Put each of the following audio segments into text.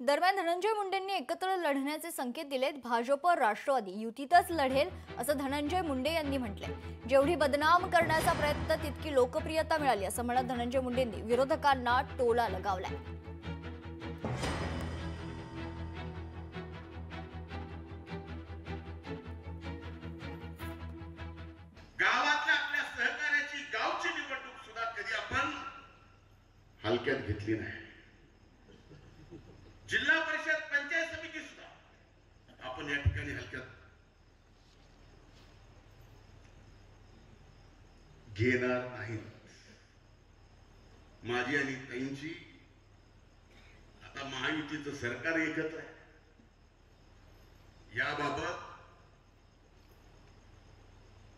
दरम्यान धनंजय मुंडेंनी एकत्र लढण्याचे संकेत दिलेत। भाजप राष्ट्रवादी युतीतच लढेल असं धनंजय मुंडे यांनी म्हटले। जेवढी बदनाम करण्याचा प्रयत्न तितकी लोकप्रियता मिळाली असं म्हणत धनंजय मुंडेंनी विरोधकांना टोला लगावलाय। गावातल्या आपल्या सहकार्याची गावची निवडणूक सुद्धा कधी आपण हलक्यात घेतली नाही। जिल्हा परिषद पंचायत समिती सुद्धा आपण या ठिकाणी हलक्यात घेणार नाही। माझी आणि ताईंची आता महायुतीचं सरकार एकत्र आहे। याबाबत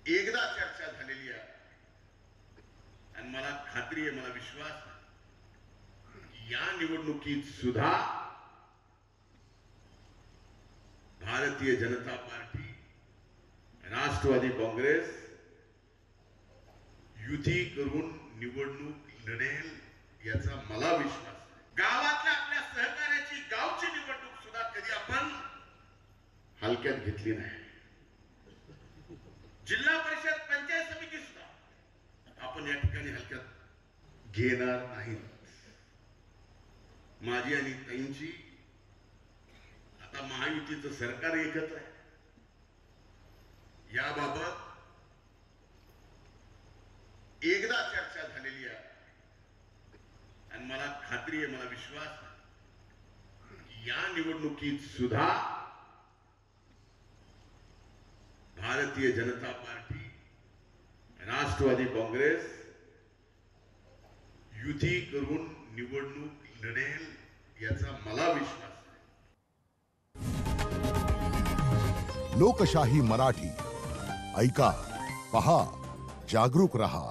एकदा चर्चा झालेली आहे आणि मला खात्री आहे, मला विश्वास आहे, या निवडणुकीत सुद्धा भारतीय जनता पार्टी राष्ट्रवादी काँग्रेस युती करून निवडणूक लढेल याचा मला विश्वास आहे। गावातल्या आपल्या सहकार्याची गावची निवडणूक सुद्धा कधी आपण हलक्यात घेतली नाही। जिल्हा परिषद पंचायत समिती सुद्धा आपण या ठिकाणी हलक्यात घेणार नाही। माझी आणि ताईंची आता महायुतीचं सरकार एकत्र आहे। याबाबत एकदा चर्चा झालेली आहे आणि मला खात्री आहे, मला विश्वास आहे, या निवडणुकीत सुद्धा भारतीय जनता पार्टी राष्ट्रवादी काँग्रेस युती करून निवडणूक लढेल याचा मला विश्वास आहे। लोकशाही मराठी ऐका, पहा, जागरूक रहा।